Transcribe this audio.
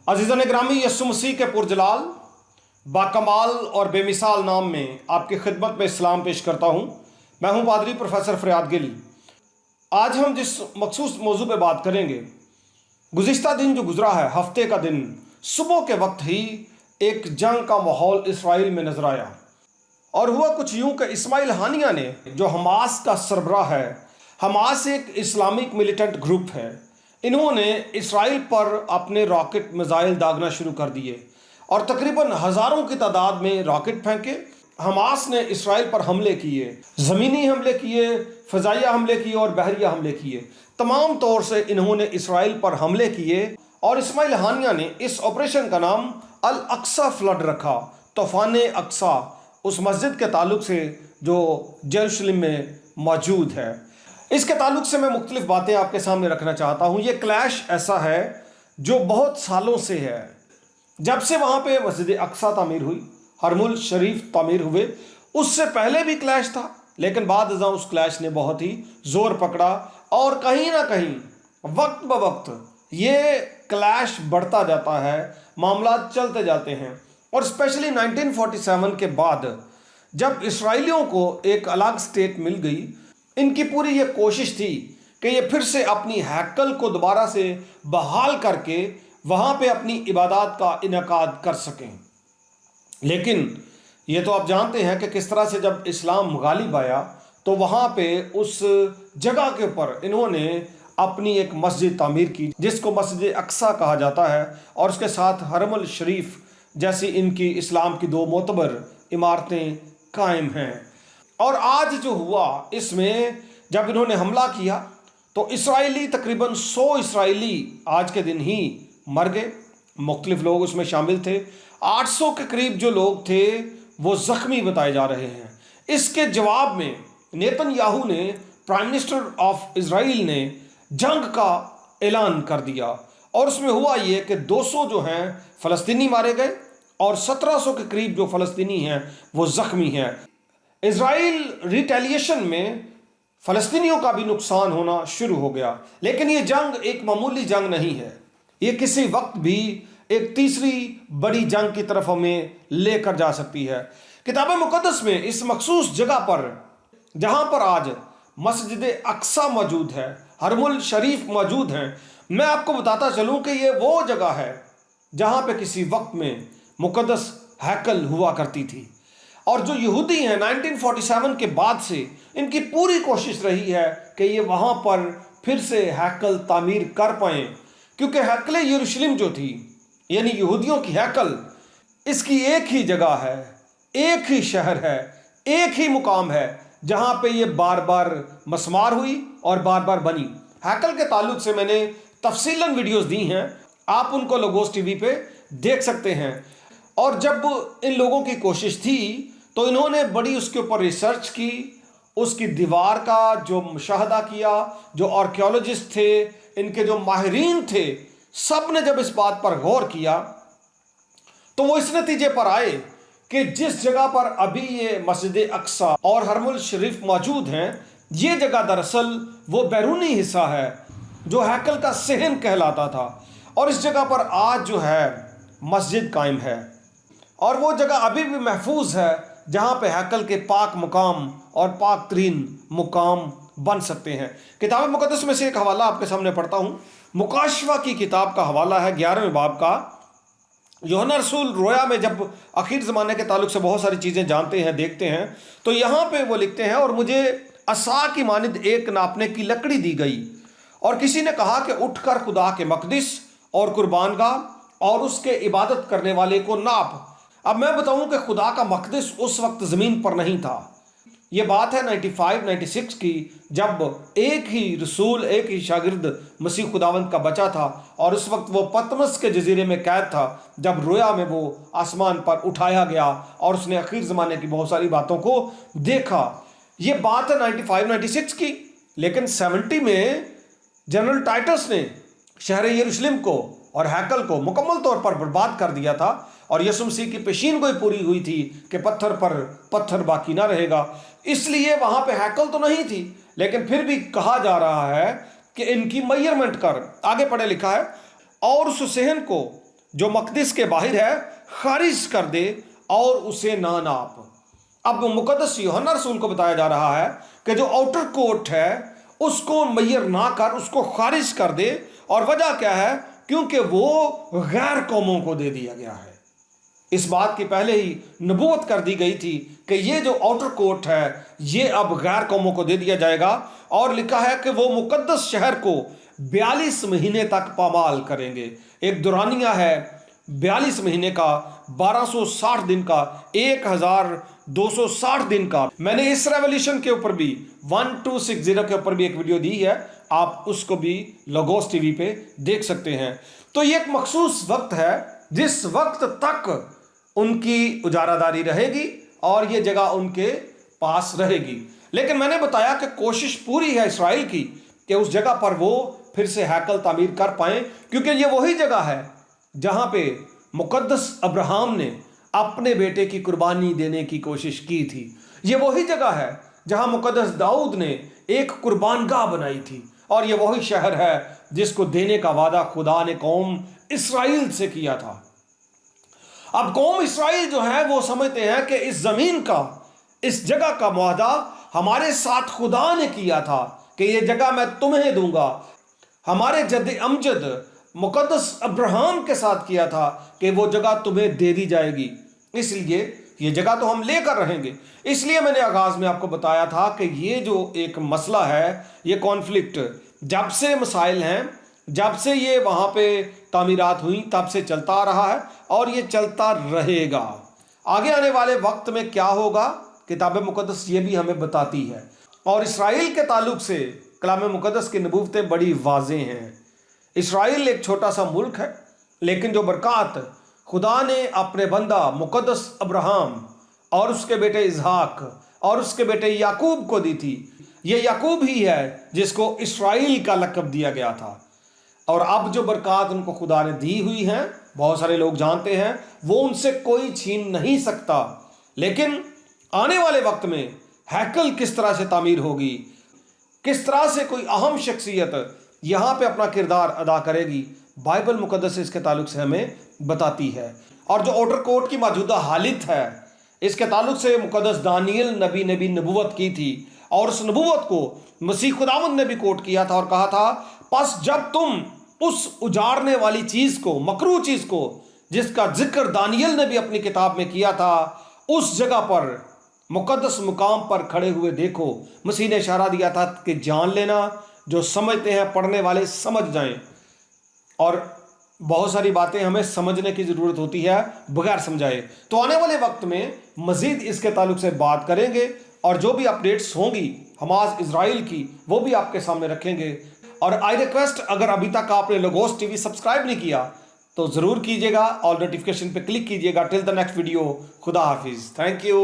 अज़ीज़ान ग्रामी, यसु मसीह के पुरजलाल बाकमाल और बेमिसाल नाम में आपकी खिदमत में इस्लाम पेश करता हूँ। मैं हूँ पादरी प्रोफेसर फरियाद गिल। आज हम जिस मखसूस मौजू पे बात करेंगे, गुज़िश्ता दिन जो गुज़रा है, हफ्ते का दिन, सुबह के वक्त ही एक जंग का माहौल इसराइल में नज़र आया और हुआ कुछ यूँ कि इस्माइल हानिया ने, जो हमास का सरबराह है, हमास एक इस्लामिक मिलिटेंट ग्रुप है, इन्होंने इसराइल पर अपने रॉकेट मिसाइल दागना शुरू कर दिए और तकरीबन हज़ारों की तादाद में रॉकेट फेंके। हमास ने इसराइल पर हमले किए, ज़मीनी हमले किए, फ़ज़ाइया हमले किए और बहरिया हमले किए। तमाम तौर से इन्होंने इसराइल पर हमले किए और इस्माइल हानिया ने इस ऑपरेशन का नाम अल अक्सा फ्लड रखा, तूफ़ान अक्सा, उस मस्जिद के ताल्लुक़ से जो यरूशलेम में मौजूद है। इसके ताल्लुक़ से मैं मुख्तलिफ़ बातें आपके सामने रखना चाहता हूँ। ये क्लैश ऐसा है जो बहुत सालों से है। जब से वहाँ पे मस्जिद अक्सा तामीर हुई, हरमुल शरीफ तामीर हुए, उससे पहले भी क्लैश था, लेकिन बाद अज़ां उस क्लैश ने बहुत ही ज़ोर पकड़ा और कहीं ना कहीं वक्त ब वक्त ये क्लैश बढ़ता जाता है, मामला चलते जाते हैं। और स्पेशली 1947 के बाद जब इसराइलियों को एक अलग स्टेट मिल गई, इनकी पूरी ये कोशिश थी कि ये फिर से अपनी हैकल को दोबारा से बहाल करके वहाँ पे अपनी इबादत का इनेकाद कर सकें। लेकिन ये तो आप जानते हैं कि किस तरह से जब इस्लाम गालिब आया तो वहाँ पे उस जगह के ऊपर इन्होंने अपनी एक मस्जिद तामीर की, जिसको मस्जिद अक्सा कहा जाता है, और उसके साथ हरमुल शरीफ जैसी इनकी इस्लाम की दो मोतबर इमारतें कायम हैं। और आज जो हुआ, इसमें जब इन्होंने हमला किया तो इसराइली तकरीबन 100 इसराइली आज के दिन ही मर गए। मुख्तलिफ लोग उसमें शामिल थे। 800 के करीब जो लोग थे वो ज़ख्मी बताए जा रहे हैं। इसके जवाब में नेतन्याहू ने, प्राइम मिनिस्टर ऑफ इसराइल ने, जंग का ऐलान कर दिया और उसमें हुआ ये कि 200 जो हैं फ़लस्तीनी मारे गए और 1700 के करीब जो फ़लस्तीनी हैं वो ज़ख्मी हैं। इज़राइल रिटेलिएशन में फ़लस्तीनियों का भी नुकसान होना शुरू हो गया। लेकिन ये जंग एक मामूली जंग नहीं है, ये किसी वक्त भी एक तीसरी बड़ी जंग की तरफ हमें लेकर जा सकती है। किताब मुक़द्दस में इस मखसूस जगह पर, जहाँ पर आज मस्जिद अक्सा मौजूद है, हरमुल शरीफ मौजूद हैं, मैं आपको बताता चलूँ कि ये वो जगह है जहाँ पे किसी वक्त में मुक़द्दस हैकल हुआ करती थी। और जो यहूदी हैं 1947 के बाद से इनकी पूरी कोशिश रही है कि ये वहाँ पर फिर से हैकल तामीर कर पाएँ, क्योंकि हैकल यरूशलेम जो थी, यानी यहूदियों की हैकल, इसकी एक ही जगह है, एक ही शहर है, एक ही मुकाम है जहाँ पे ये बार बार मसमार हुई और बार बार बनी। हैकल के ताल्लुक़ से मैंने तफसीलन वीडियोस दी हैं, आप उनको लोगोस टीवी पे देख सकते हैं। और जब इन लोगों की कोशिश थी तो इन्होंने बड़ी उसके ऊपर रिसर्च की, उसकी दीवार का जो मुशाहदा किया, जो आर्कियोलॉजिस्ट थे, इनके जो माहिरीन थे, सब ने जब इस बात पर गौर किया तो वो इस नतीजे पर आए कि जिस जगह पर अभी ये मस्जिद अक्सा और हरमुल शरीफ मौजूद हैं, ये जगह दरअसल वो बैरूनी हिस्सा है जो हैकल का सहन कहलाता था, और इस जगह पर आज जो है मस्जिद कायम है और वो जगह अभी भी महफूज है जहाँ पे हैकल के पाक मुकाम और पाक तरीन मुकाम बन सकते हैं। किताब मुक़द्दस में से एक हवाला आपके सामने पढ़ता हूँ। मुकाशवा की किताब का हवाला है 11वें बाब का। यूहन्ना रसूल रोया में जब आखिर ज़माने के ताल्लुक़ से बहुत सारी चीज़ें जानते हैं, देखते हैं, तो यहाँ पे वो लिखते हैं, और मुझे असा की मानिंद एक नापने की लकड़ी दी गई और किसी ने कहा कि उठकर खुदा के मक़दिस और कुर्बानगाह और उसके इबादत करने वाले को नाप। अब मैं बताऊं कि खुदा का मक़दिस उस वक्त ज़मीन पर नहीं था। ये बात है 95-96 की, जब एक ही रसूल, एक ही शागिर्द मसीह खुदावंद का बचा था और उस वक्त वो पतमस के जजीरे में कैद था, जब रोया में वो आसमान पर उठाया गया और उसने आखिर ज़माने की बहुत सारी बातों को देखा। ये बात है 95-96 की। लेकिन 70 में जनरल टाइटस ने शहर यरूशलेम को और हैकल को मुकम्मल तौर पर बर्बाद कर दिया था और यसु मसीह की पेशीन गोई पूरी हुई थी कि पत्थर पर पत्थर बाकी ना रहेगा। इसलिए वहाँ पे हैकल तो नहीं थी, लेकिन फिर भी कहा जा रहा है कि इनकी मेजरमेंट कर, आगे पढ़े लिखा है, और उस सहन को जो मकदस के बाहर है खारिज कर दे और उसे ना नाप। अब मुकद्दस यूहन्ना रसूल को बताया जा रहा है कि जो आउटर कोर्ट है उसको मैयर ना कर, उसको खारिज कर दे। और वजह क्या है? क्योंकि वो गैर कौमों को दे दिया गया है। इस बात की पहले ही नबूवत कर दी गई थी कि ये जो आउटर कोर्ट है ये अब गैर कौमों को दे दिया जाएगा। और लिखा है कि वो मुकद्दस शहर को 42 महीने तक पामाल करेंगे। एक दुरानिया है 42 महीने का, 1260 दिन का, 1260 दिन का। मैंने इस रेवोल्यूशन के ऊपर भी 1260 के ऊपर भी एक वीडियो दी है, आप उसको भी लोगोस टीवी पे देख सकते हैं। तो ये एक मखसूस वक्त है जिस वक्त तक उनकी उजारादारी रहेगी और ये जगह उनके पास रहेगी। लेकिन मैंने बताया कि कोशिश पूरी है इसराइल की कि उस जगह पर वो फिर से हैकल तामीर कर पाएं, क्योंकि ये वही जगह है जहां पे मुकद्दस अब्राहम ने अपने बेटे की कुर्बानी देने की कोशिश की थी। ये वही जगह है जहां मुकद्दस दाऊद ने एक कुर्बानगाह बनाई थी। और ये वही शहर है जिसको देने का वादा खुदा ने कौम इसराइल से किया था। अब कौम इसराइल जो है वो समझते हैं कि इस जमीन का, इस जगह का मुआहदा हमारे साथ खुदा ने किया था कि ये जगह मैं तुम्हें दूंगा। हमारे जद अमजद मुकद्दस अब्राहम के साथ किया था कि वो जगह तुम्हें दे दी जाएगी, इसलिए ये जगह तो हम लेकर रहेंगे। इसलिए मैंने आगाज में आपको बताया था कि ये जो एक मसला है, ये कॉन्फ्लिक्ट जब से मसाइल हैं, जब से ये वहाँ पे तामीरात हुई तब से चलता आ रहा है और ये चलता रहेगा। आगे आने वाले वक्त में क्या होगा किताब मुकद्दस ये भी हमें बताती है। और इसराइल के ताल्लुक से कलाम मुकद्दस की नबूवतें बड़ी वाज़ेह हैं। इसराइल एक छोटा सा मुल्क है, लेकिन जो बरक़ात खुदा ने अपने बंदा मुकद्दस अब्राहम और उसके बेटे इसहाक और उसके बेटे याकूब को दी थी, ये याकूब ही है जिसको इसराइल का लक़ब दिया गया था। और अब जो बरक़ात उनको खुदा ने दी हुई हैं, बहुत सारे लोग जानते हैं, वो उनसे कोई छीन नहीं सकता। लेकिन आने वाले वक्त में हैकल किस तरह से तामीर होगी, किस तरह से कोई अहम शख्सियत यहाँ पे अपना किरदार अदा करेगी, बाइबल मुकद्दस इसके ताल्लुक से हमें बताती है। और जो आउटर कोर्ट की मौजूदा हालत है, इसके ताल्लुक से मुकद्दस दानियल नबी ने भी नबूवत की थी और उस नबूवत को मसीह खुदावंद ने भी कोट किया था और कहा था, बस जब तुम उस उजाड़ने वाली चीज़ को, मकरू चीज़ को, जिसका जिक्र दानियल ने भी अपनी किताब में किया था, उस जगह पर मुकद्दस मुकाम पर खड़े हुए देखो। मसीह ने इशारा दिया था कि जान लेना, जो समझते हैं पढ़ने वाले समझ जाएं। और बहुत सारी बातें हमें समझने की ज़रूरत होती है बगैर समझाए। तो आने वाले वक्त में मज़ीद इसके ताल्लुक से बात करेंगे और जो भी अपडेट्स होंगी हमास इज़राइल की वो भी आपके सामने रखेंगे। और आई रिक्वेस्ट, अगर अभी तक आपने लोगोस टीवी सब्सक्राइब नहीं किया तो ज़रूर कीजिएगा और नोटिफिकेशन पे क्लिक कीजिएगा। टिल द नेक्स्ट वीडियो, खुदा हाफिज़, थैंक यू।